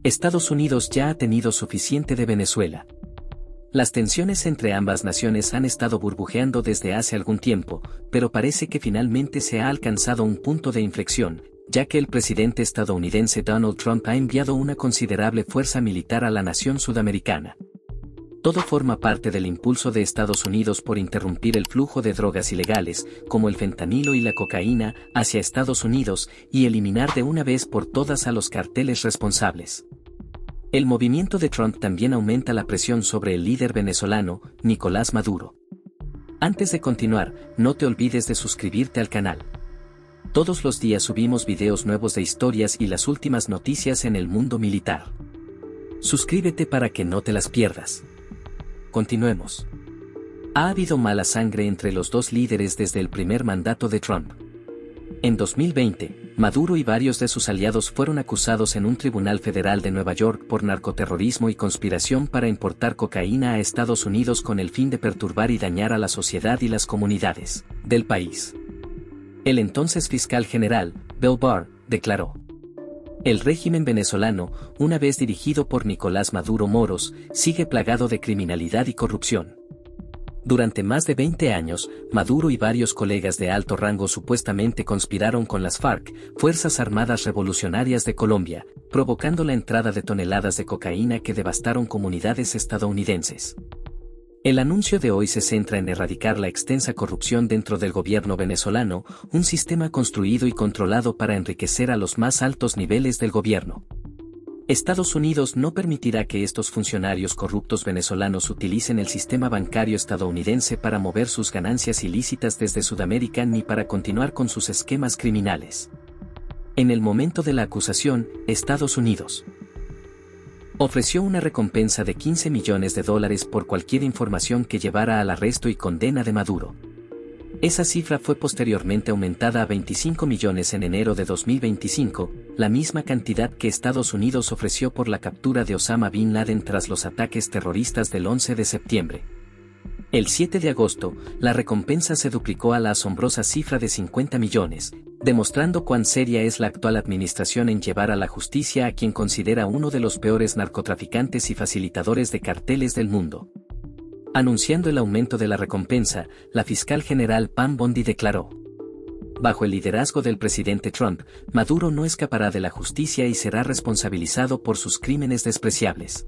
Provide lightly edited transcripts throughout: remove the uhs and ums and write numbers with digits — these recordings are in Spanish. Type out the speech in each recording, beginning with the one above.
Estados Unidos ya ha tenido suficiente de Venezuela. Las tensiones entre ambas naciones han estado burbujeando desde hace algún tiempo, pero parece que finalmente se ha alcanzado un punto de inflexión, ya que el presidente estadounidense Donald Trump ha enviado una considerable fuerza militar a la nación sudamericana. Todo forma parte del impulso de Estados Unidos por interrumpir el flujo de drogas ilegales, como el fentanilo y la cocaína, hacia Estados Unidos y eliminar de una vez por todas a los carteles responsables. El movimiento de Trump también aumenta la presión sobre el líder venezolano, Nicolás Maduro. Antes de continuar, no te olvides de suscribirte al canal. Todos los días subimos videos nuevos de historias y las últimas noticias en el mundo militar. Suscríbete para que no te las pierdas. Continuemos. Ha habido mala sangre entre los dos líderes desde el primer mandato de Trump. En 2020, Maduro y varios de sus aliados fueron acusados en un tribunal federal de Nueva York por narcoterrorismo y conspiración para importar cocaína a Estados Unidos con el fin de perturbar y dañar a la sociedad y las comunidades del país. El entonces fiscal general, Bill Barr, declaró: el régimen venezolano, una vez dirigido por Nicolás Maduro Moros, sigue plagado de criminalidad y corrupción. Durante más de 20 años, Maduro y varios colegas de alto rango supuestamente conspiraron con las FARC, Fuerzas Armadas Revolucionarias de Colombia, provocando la entrada de toneladas de cocaína que devastaron comunidades estadounidenses. El anuncio de hoy se centra en erradicar la extensa corrupción dentro del gobierno venezolano, un sistema construido y controlado para enriquecer a los más altos niveles del gobierno. Estados Unidos no permitirá que estos funcionarios corruptos venezolanos utilicen el sistema bancario estadounidense para mover sus ganancias ilícitas desde Sudamérica ni para continuar con sus esquemas criminales. En el momento de la acusación, Estados Unidos ofreció una recompensa de $15 millones por cualquier información que llevara al arresto y condena de Maduro. Esa cifra fue posteriormente aumentada a 25 millones en enero de 2025, la misma cantidad que Estados Unidos ofreció por la captura de Osama Bin Laden tras los ataques terroristas del 11 de septiembre. El 7 de agosto, la recompensa se duplicó a la asombrosa cifra de 50 millones, demostrando cuán seria es la actual administración en llevar a la justicia a quien considera uno de los peores narcotraficantes y facilitadores de carteles del mundo. Anunciando el aumento de la recompensa, la fiscal general Pam Bondi declaró: bajo el liderazgo del presidente Trump, Maduro no escapará de la justicia y será responsabilizado por sus crímenes despreciables.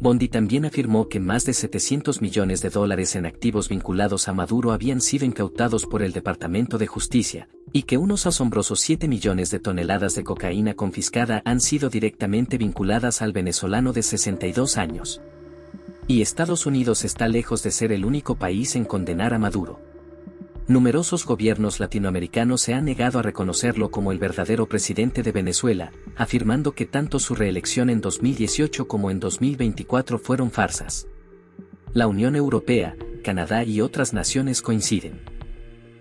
Bondi también afirmó que más de $700 millones en activos vinculados a Maduro habían sido incautados por el Departamento de Justicia, y que unos asombrosos 7 millones de toneladas de cocaína confiscada han sido directamente vinculadas al venezolano de 62 años. Y Estados Unidos está lejos de ser el único país en condenar a Maduro. Numerosos gobiernos latinoamericanos se han negado a reconocerlo como el verdadero presidente de Venezuela, afirmando que tanto su reelección en 2018 como en 2024 fueron farsas. La Unión Europea, Canadá y otras naciones coinciden.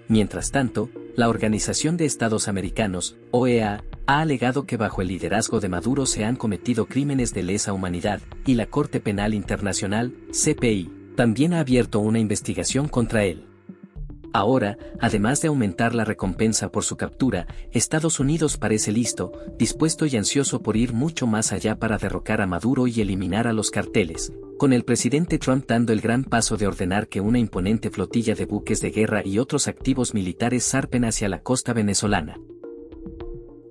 Mientras tanto, la Organización de Estados Americanos, OEA, ha alegado que bajo el liderazgo de Maduro se han cometido crímenes de lesa humanidad, y la Corte Penal Internacional, CPI, también ha abierto una investigación contra él. Ahora, además de aumentar la recompensa por su captura, Estados Unidos parece listo, dispuesto y ansioso por ir mucho más allá para derrocar a Maduro y eliminar a los carteles, con el presidente Trump dando el gran paso de ordenar que una imponente flotilla de buques de guerra y otros activos militares zarpen hacia la costa venezolana.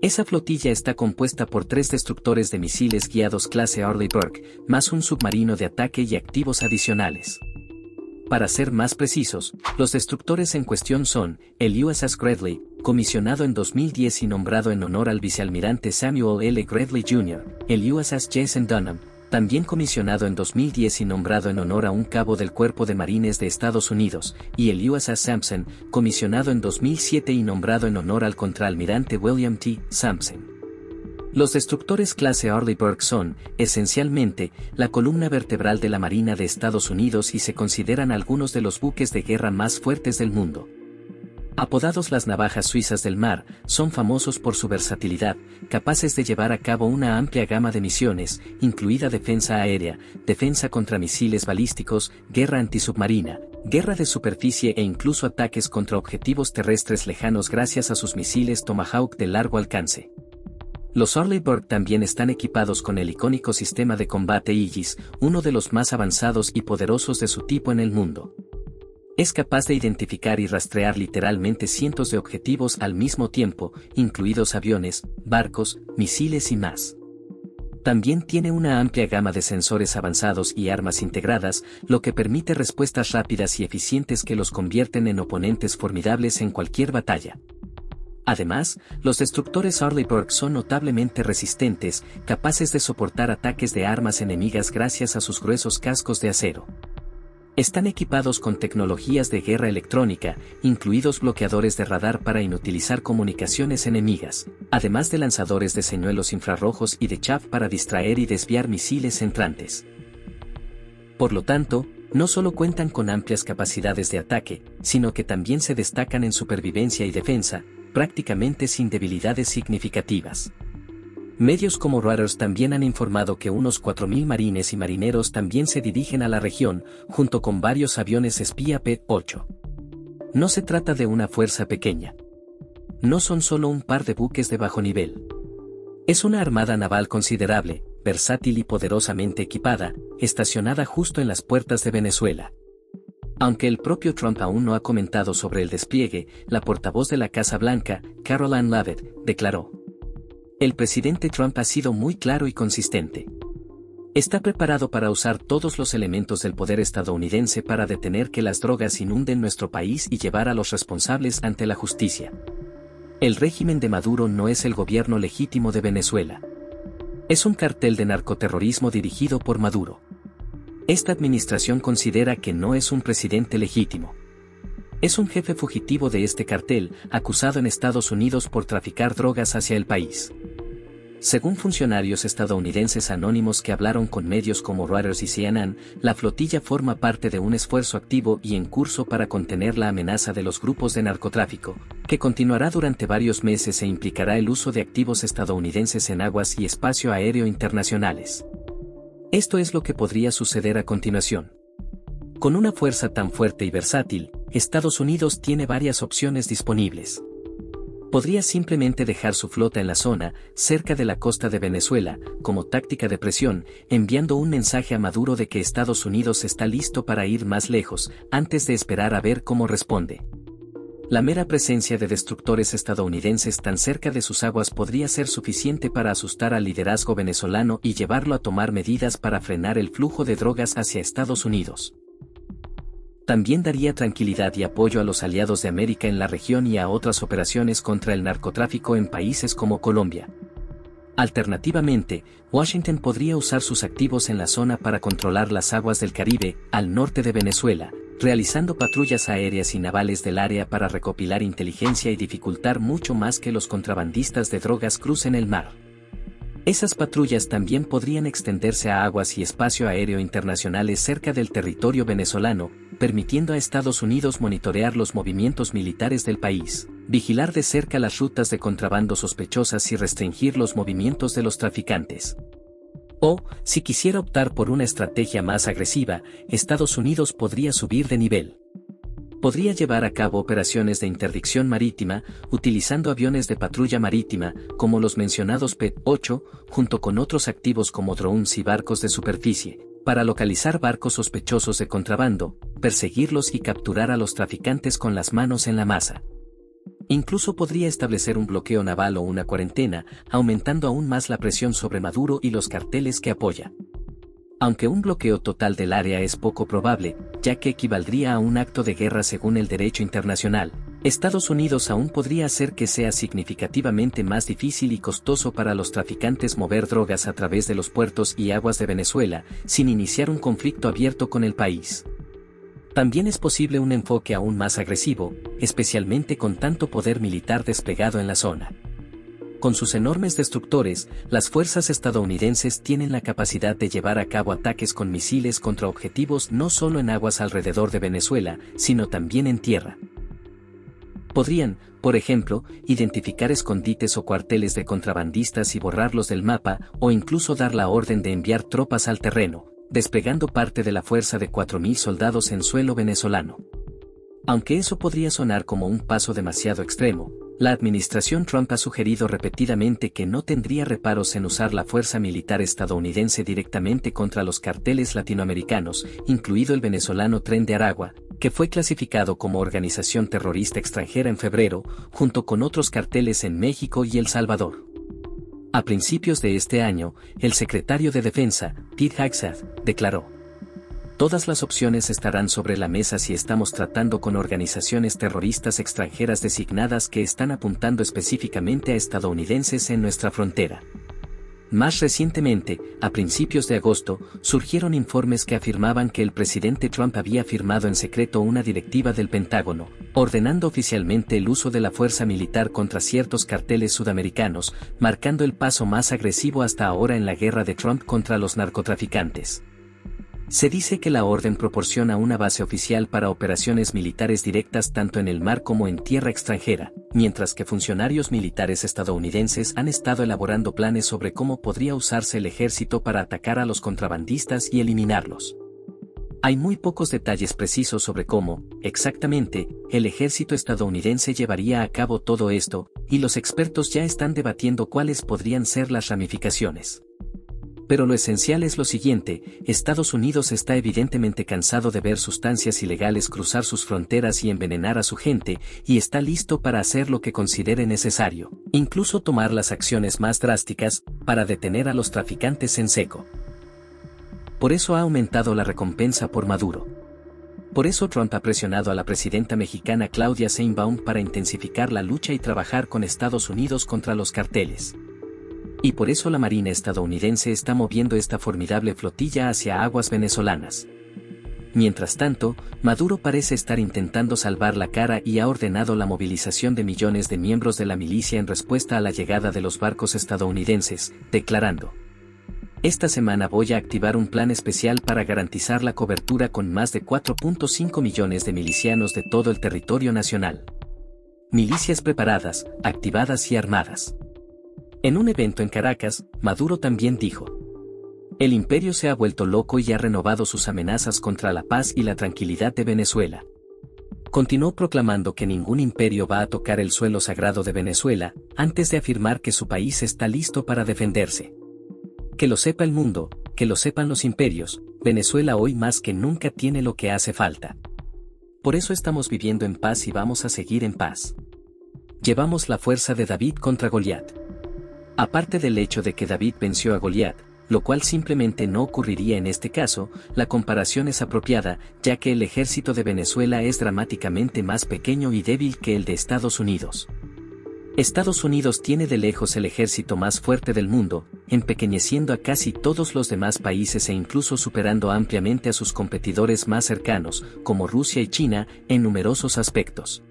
Esa flotilla está compuesta por 3 destructores de misiles guiados clase Arleigh Burke, más un submarino de ataque y activos adicionales. Para ser más precisos, los destructores en cuestión son el USS Gridley, comisionado en 2010 y nombrado en honor al vicealmirante Samuel L. Gridley Jr., el USS Jason Dunham, también comisionado en 2010 y nombrado en honor a un cabo del Cuerpo de Marines de Estados Unidos, y el USS Sampson, comisionado en 2007 y nombrado en honor al contraalmirante William T. Sampson. Los destructores clase Arleigh Burke son, esencialmente, la columna vertebral de la Marina de Estados Unidos y se consideran algunos de los buques de guerra más fuertes del mundo. Apodados las navajas suizas del mar, son famosos por su versatilidad, capaces de llevar a cabo una amplia gama de misiones, incluida defensa aérea, defensa contra misiles balísticos, guerra antisubmarina, guerra de superficie e incluso ataques contra objetivos terrestres lejanos gracias a sus misiles Tomahawk de largo alcance. Los Arleigh Burke también están equipados con el icónico sistema de combate Aegis, uno de los más avanzados y poderosos de su tipo en el mundo. Es capaz de identificar y rastrear literalmente cientos de objetivos al mismo tiempo, incluidos aviones, barcos, misiles y más. También tiene una amplia gama de sensores avanzados y armas integradas, lo que permite respuestas rápidas y eficientes que los convierten en oponentes formidables en cualquier batalla. Además, los destructores Arleigh Burke son notablemente resistentes, capaces de soportar ataques de armas enemigas gracias a sus gruesos cascos de acero. Están equipados con tecnologías de guerra electrónica, incluidos bloqueadores de radar para inutilizar comunicaciones enemigas, además de lanzadores de señuelos infrarrojos y de chaff para distraer y desviar misiles entrantes. Por lo tanto, no solo cuentan con amplias capacidades de ataque, sino que también se destacan en supervivencia y defensa, prácticamente sin debilidades significativas. Medios como Reuters también han informado que unos 4.000 marines y marineros también se dirigen a la región, junto con varios aviones espía P-8. No se trata de una fuerza pequeña. No son solo un par de buques de bajo nivel. Es una armada naval considerable, versátil y poderosamente equipada, estacionada justo en las puertas de Venezuela. Aunque el propio Trump aún no ha comentado sobre el despliegue, la portavoz de la Casa Blanca, Caroline Leavitt, declaró: "El presidente Trump ha sido muy claro y consistente. Está preparado para usar todos los elementos del poder estadounidense para detener que las drogas inunden nuestro país y llevar a los responsables ante la justicia. El régimen de Maduro no es el gobierno legítimo de Venezuela. Es un cartel de narcoterrorismo dirigido por Maduro. Esta administración considera que no es un presidente legítimo. Es un jefe fugitivo de este cartel, acusado en Estados Unidos por traficar drogas hacia el país". Según funcionarios estadounidenses anónimos que hablaron con medios como Reuters y CNN, la flotilla forma parte de un esfuerzo activo y en curso para contener la amenaza de los grupos de narcotráfico, que continuará durante varios meses e implicará el uso de activos estadounidenses en aguas y espacio aéreo internacionales. Esto es lo que podría suceder a continuación. Con una fuerza tan fuerte y versátil, Estados Unidos tiene varias opciones disponibles. Podría simplemente dejar su flota en la zona, cerca de la costa de Venezuela, como táctica de presión, enviando un mensaje a Maduro de que Estados Unidos está listo para ir más lejos, antes de esperar a ver cómo responde. La mera presencia de destructores estadounidenses tan cerca de sus aguas podría ser suficiente para asustar al liderazgo venezolano y llevarlo a tomar medidas para frenar el flujo de drogas hacia Estados Unidos. También daría tranquilidad y apoyo a los aliados de América en la región y a otras operaciones contra el narcotráfico en países como Colombia. Alternativamente, Washington podría usar sus activos en la zona para controlar las aguas del Caribe, al norte de Venezuela, realizando patrullas aéreas y navales del área para recopilar inteligencia y dificultar mucho más que los contrabandistas de drogas crucen el mar. Esas patrullas también podrían extenderse a aguas y espacio aéreo internacionales cerca del territorio venezolano, permitiendo a Estados Unidos monitorear los movimientos militares del país, vigilar de cerca las rutas de contrabando sospechosas y restringir los movimientos de los traficantes. O, si quisiera optar por una estrategia más agresiva, Estados Unidos podría subir de nivel. Podría llevar a cabo operaciones de interdicción marítima, utilizando aviones de patrulla marítima, como los mencionados P-8, junto con otros activos como drones y barcos de superficie, para localizar barcos sospechosos de contrabando, perseguirlos y capturar a los traficantes con las manos en la masa. Incluso podría establecer un bloqueo naval o una cuarentena, aumentando aún más la presión sobre Maduro y los carteles que apoya. Aunque un bloqueo total del área es poco probable, ya que equivaldría a un acto de guerra según el derecho internacional, Estados Unidos aún podría hacer que sea significativamente más difícil y costoso para los traficantes mover drogas a través de los puertos y aguas de Venezuela, sin iniciar un conflicto abierto con el país. También es posible un enfoque aún más agresivo, especialmente con tanto poder militar desplegado en la zona. Con sus enormes destructores, las fuerzas estadounidenses tienen la capacidad de llevar a cabo ataques con misiles contra objetivos no solo en aguas alrededor de Venezuela, sino también en tierra. Podrían, por ejemplo, identificar escondites o cuarteles de contrabandistas y borrarlos del mapa, o incluso dar la orden de enviar tropas al terreno, desplegando parte de la fuerza de 4.000 soldados en suelo venezolano. Aunque eso podría sonar como un paso demasiado extremo, La administración Trump ha sugerido repetidamente que no tendría reparos en usar la fuerza militar estadounidense directamente contra los carteles latinoamericanos, incluido el venezolano Tren de Aragua, que fue clasificado como organización terrorista extranjera en febrero, junto con otros carteles en México y El Salvador. A principios de este año, el secretario de Defensa, Pete Hegseth, declaró: "Todas las opciones estarán sobre la mesa si estamos tratando con organizaciones terroristas extranjeras designadas que están apuntando específicamente a estadounidenses en nuestra frontera". Más recientemente, a principios de agosto, surgieron informes que afirmaban que el presidente Trump había firmado en secreto una directiva del Pentágono, ordenando oficialmente el uso de la fuerza militar contra ciertos carteles sudamericanos, marcando el paso más agresivo hasta ahora en la guerra de Trump contra los narcotraficantes. Se dice que la orden proporciona una base oficial para operaciones militares directas tanto en el mar como en tierra extranjera, mientras que funcionarios militares estadounidenses han estado elaborando planes sobre cómo podría usarse el ejército para atacar a los contrabandistas y eliminarlos. Hay muy pocos detalles precisos sobre cómo, exactamente, el ejército estadounidense llevaría a cabo todo esto, y los expertos ya están debatiendo cuáles podrían ser las ramificaciones. Pero lo esencial es lo siguiente: Estados Unidos está evidentemente cansado de ver sustancias ilegales cruzar sus fronteras y envenenar a su gente, y está listo para hacer lo que considere necesario, incluso tomar las acciones más drásticas, para detener a los traficantes en seco. Por eso ha aumentado la recompensa por Maduro. Por eso Trump ha presionado a la presidenta mexicana Claudia Sheinbaum para intensificar la lucha y trabajar con Estados Unidos contra los carteles. Y por eso la Marina estadounidense está moviendo esta formidable flotilla hacia aguas venezolanas. Mientras tanto, Maduro parece estar intentando salvar la cara y ha ordenado la movilización de millones de miembros de la milicia en respuesta a la llegada de los barcos estadounidenses, declarando: "Esta semana voy a activar un plan especial para garantizar la cobertura con más de 4.5 millones de milicianos de todo el territorio nacional. Milicias preparadas, activadas y armadas". En un evento en Caracas, Maduro también dijo: "El imperio se ha vuelto loco y ha renovado sus amenazas contra la paz y la tranquilidad de Venezuela". Continuó proclamando que ningún imperio va a tocar el suelo sagrado de Venezuela, antes de afirmar que su país está listo para defenderse. "Que lo sepa el mundo, que lo sepan los imperios, Venezuela hoy más que nunca tiene lo que hace falta. Por eso estamos viviendo en paz y vamos a seguir en paz. Llevamos la fuerza de David contra Goliat". Aparte del hecho de que David venció a Goliat, lo cual simplemente no ocurriría en este caso, la comparación es apropiada, ya que el ejército de Venezuela es dramáticamente más pequeño y débil que el de Estados Unidos. Estados Unidos tiene de lejos el ejército más fuerte del mundo, empequeñeciendo a casi todos los demás países e incluso superando ampliamente a sus competidores más cercanos, como Rusia y China, en numerosos aspectos.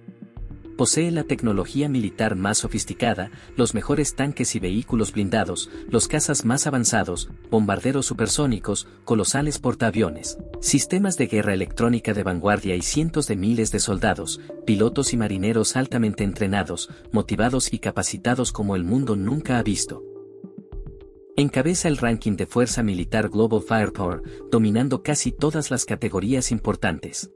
Posee la tecnología militar más sofisticada, los mejores tanques y vehículos blindados, los cazas más avanzados, bombarderos supersónicos, colosales portaaviones, sistemas de guerra electrónica de vanguardia y cientos de miles de soldados, pilotos y marineros altamente entrenados, motivados y capacitados como el mundo nunca ha visto. Encabeza el ranking de Fuerza Militar Global Firepower, dominando casi todas las categorías importantes.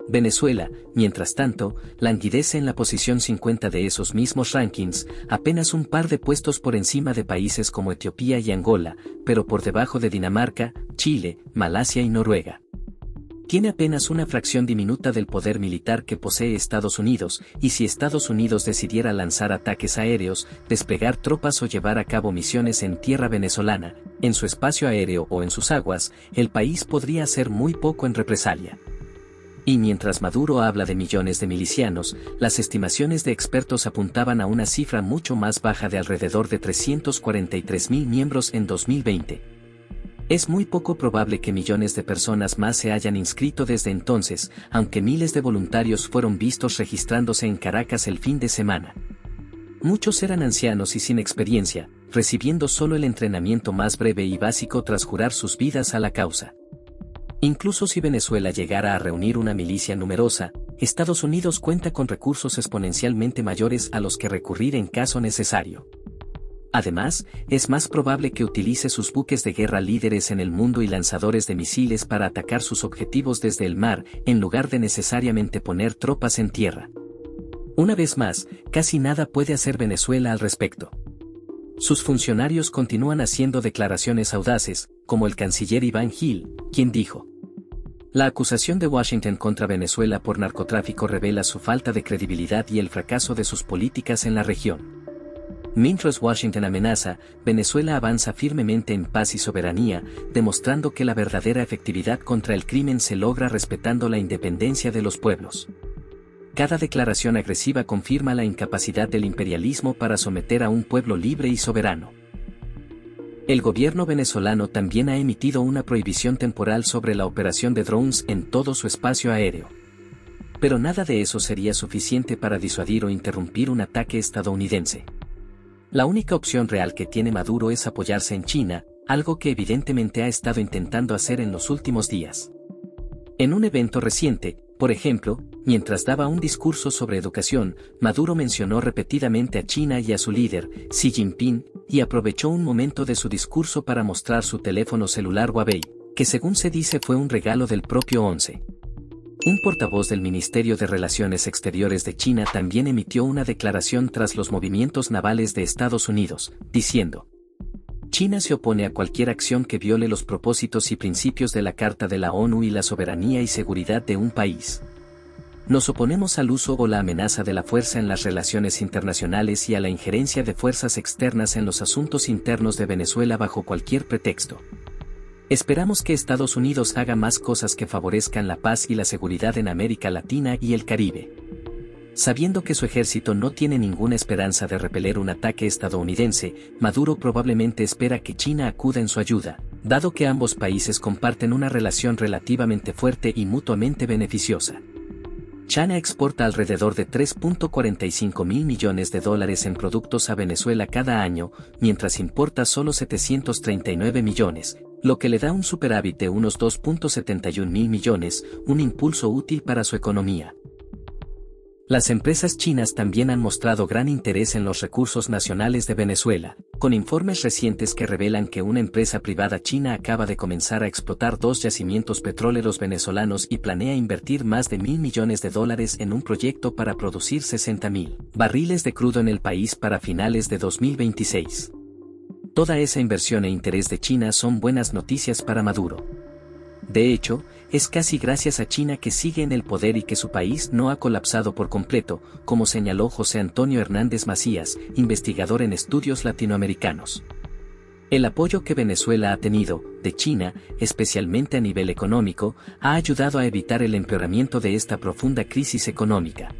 Venezuela, mientras tanto, languidece en la posición 50 de esos mismos rankings, apenas un par de puestos por encima de países como Etiopía y Angola, pero por debajo de Dinamarca, Chile, Malasia y Noruega. Tiene apenas una fracción diminuta del poder militar que posee Estados Unidos, y si Estados Unidos decidiera lanzar ataques aéreos, desplegar tropas o llevar a cabo misiones en tierra venezolana, en su espacio aéreo o en sus aguas, el país podría hacer muy poco en represalia. Y mientras Maduro habla de millones de milicianos, las estimaciones de expertos apuntaban a una cifra mucho más baja de alrededor de 343.000 miembros en 2020. Es muy poco probable que millones de personas más se hayan inscrito desde entonces, aunque miles de voluntarios fueron vistos registrándose en Caracas el fin de semana. Muchos eran ancianos y sin experiencia, recibiendo solo el entrenamiento más breve y básico tras jurar sus vidas a la causa. Incluso si Venezuela llegara a reunir una milicia numerosa, Estados Unidos cuenta con recursos exponencialmente mayores a los que recurrir en caso necesario. Además, es más probable que utilice sus buques de guerra líderes en el mundo y lanzadores de misiles para atacar sus objetivos desde el mar, en lugar de necesariamente poner tropas en tierra. Una vez más, casi nada puede hacer Venezuela al respecto. Sus funcionarios continúan haciendo declaraciones audaces, como el canciller Iván Gil, quien dijo: la acusación de Washington contra Venezuela por narcotráfico revela su falta de credibilidad y el fracaso de sus políticas en la región. Mientras Washington amenaza, Venezuela avanza firmemente en paz y soberanía, demostrando que la verdadera efectividad contra el crimen se logra respetando la independencia de los pueblos. Cada declaración agresiva confirma la incapacidad del imperialismo para someter a un pueblo libre y soberano. El gobierno venezolano también ha emitido una prohibición temporal sobre la operación de drones en todo su espacio aéreo. Pero nada de eso sería suficiente para disuadir o interrumpir un ataque estadounidense. La única opción real que tiene Maduro es apoyarse en China, algo que evidentemente ha estado intentando hacer en los últimos días. En un evento reciente, por ejemplo, mientras daba un discurso sobre educación, Maduro mencionó repetidamente a China y a su líder, Xi Jinping, y aprovechó un momento de su discurso para mostrar su teléfono celular Huawei, que según se dice fue un regalo del propio 11. Un portavoz del Ministerio de Relaciones Exteriores de China también emitió una declaración tras los movimientos navales de Estados Unidos, diciendo: China se opone a cualquier acción que viole los propósitos y principios de la Carta de la ONU y la soberanía y seguridad de un país. Nos oponemos al uso o la amenaza de la fuerza en las relaciones internacionales y a la injerencia de fuerzas externas en los asuntos internos de Venezuela bajo cualquier pretexto. Esperamos que Estados Unidos haga más cosas que favorezcan la paz y la seguridad en América Latina y el Caribe. Sabiendo que su ejército no tiene ninguna esperanza de repeler un ataque estadounidense, Maduro probablemente espera que China acuda en su ayuda, dado que ambos países comparten una relación relativamente fuerte y mutuamente beneficiosa. China exporta alrededor de 3.45 mil millones de dólares en productos a Venezuela cada año, mientras importa solo 739 millones, lo que le da un superávit de unos 2.71 mil millones, un impulso útil para su economía. Las empresas chinas también han mostrado gran interés en los recursos nacionales de Venezuela, con informes recientes que revelan que una empresa privada china acaba de comenzar a explotar 2 yacimientos petroleros venezolanos y planea invertir más de $1.000 millones en un proyecto para producir 60.000 barriles de crudo en el país para finales de 2026. Toda esa inversión e interés de China son buenas noticias para Maduro. De hecho, es casi gracias a China que sigue en el poder y que su país no ha colapsado por completo, como señaló José Antonio Hernández Macías, investigador en estudios latinoamericanos. El apoyo que Venezuela ha tenido, de China, especialmente a nivel económico, ha ayudado a evitar el empeoramiento de esta profunda crisis económica.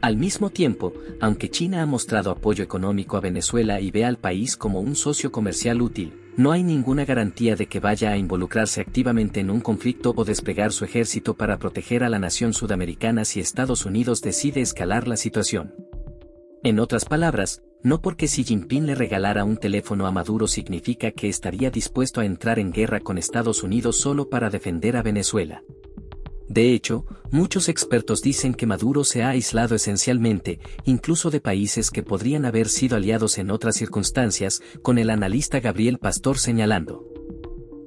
Al mismo tiempo, aunque China ha mostrado apoyo económico a Venezuela y ve al país como un socio comercial útil, no hay ninguna garantía de que vaya a involucrarse activamente en un conflicto o desplegar su ejército para proteger a la nación sudamericana si Estados Unidos decide escalar la situación. En otras palabras, no porque Xi Jinping le regalara un teléfono a Maduro significa que estaría dispuesto a entrar en guerra con Estados Unidos solo para defender a Venezuela. De hecho, muchos expertos dicen que Maduro se ha aislado esencialmente, incluso de países que podrían haber sido aliados en otras circunstancias, con el analista Gabriel Pastor señalando: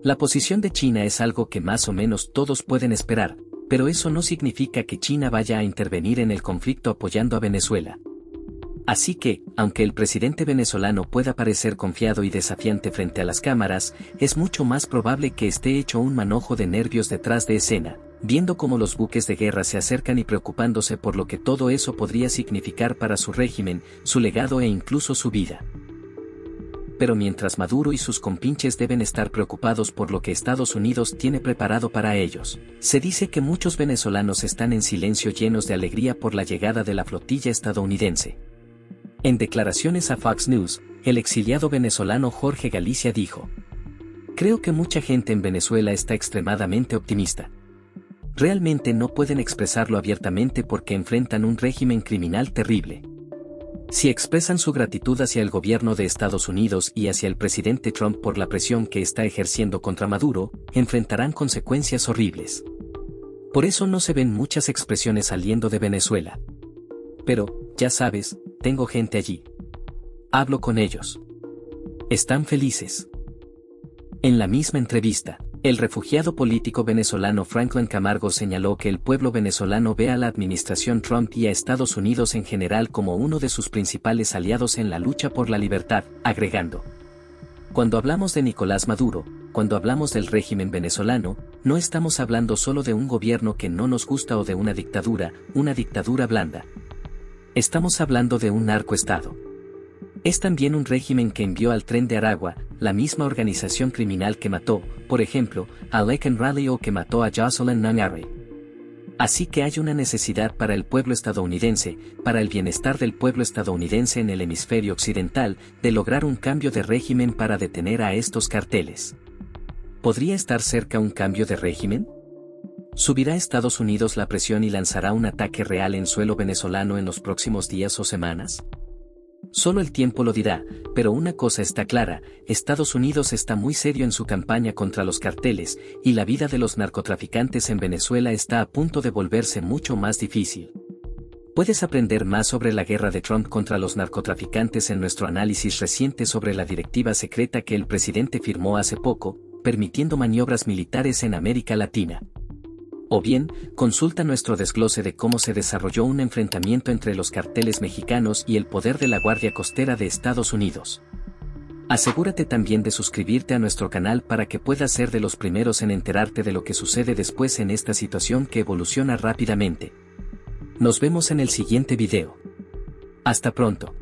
la posición de China es algo que más o menos todos pueden esperar, pero eso no significa que China vaya a intervenir en el conflicto apoyando a Venezuela. Así que, aunque el presidente venezolano pueda parecer confiado y desafiante frente a las cámaras, es mucho más probable que esté hecho un manojo de nervios detrás de escena, viendo cómo los buques de guerra se acercan y preocupándose por lo que todo eso podría significar para su régimen, su legado e incluso su vida. Pero mientras Maduro y sus compinches deben estar preocupados por lo que Estados Unidos tiene preparado para ellos, se dice que muchos venezolanos están en silencio llenos de alegría por la llegada de la flotilla estadounidense. En declaraciones a Fox News, el exiliado venezolano Jorge Galicia dijo: creo que mucha gente en Venezuela está extremadamente optimista. Realmente no pueden expresarlo abiertamente porque enfrentan un régimen criminal terrible. Si expresan su gratitud hacia el gobierno de Estados Unidos y hacia el presidente Trump por la presión que está ejerciendo contra Maduro, enfrentarán consecuencias horribles. Por eso no se ven muchas expresiones saliendo de Venezuela. Pero, ya sabes, tengo gente allí. Hablo con ellos. Están felices. En la misma entrevista, El refugiado político venezolano Franklin Camargo señaló que el pueblo venezolano ve a la administración Trump y a Estados Unidos en general como uno de sus principales aliados en la lucha por la libertad, agregando: cuando hablamos de Nicolás Maduro, cuando hablamos del régimen venezolano, no estamos hablando solo de un gobierno que no nos gusta o de una dictadura blanda. Estamos hablando de un narcoestado. Es también un régimen que envió al Tren de Aragua, la misma organización criminal que mató, por ejemplo, a Laken Riley o que mató a Jocelyn Nungaray. Así que hay una necesidad para el pueblo estadounidense, para el bienestar del pueblo estadounidense en el hemisferio occidental, de lograr un cambio de régimen para detener a estos carteles. ¿Podría estar cerca un cambio de régimen? ¿Subirá Estados Unidos la presión y lanzará un ataque real en suelo venezolano en los próximos días o semanas? Solo el tiempo lo dirá, pero una cosa está clara: Estados Unidos está muy serio en su campaña contra los carteles, y la vida de los narcotraficantes en Venezuela está a punto de volverse mucho más difícil. Puedes aprender más sobre la guerra de Trump contra los narcotraficantes en nuestro análisis reciente sobre la directiva secreta que el presidente firmó hace poco, permitiendo maniobras militares en América Latina. O bien, consulta nuestro desglose de cómo se desarrolló un enfrentamiento entre los carteles mexicanos y el poder de la Guardia Costera de Estados Unidos. Asegúrate también de suscribirte a nuestro canal para que puedas ser de los primeros en enterarte de lo que sucede después en esta situación que evoluciona rápidamente. Nos vemos en el siguiente video. Hasta pronto.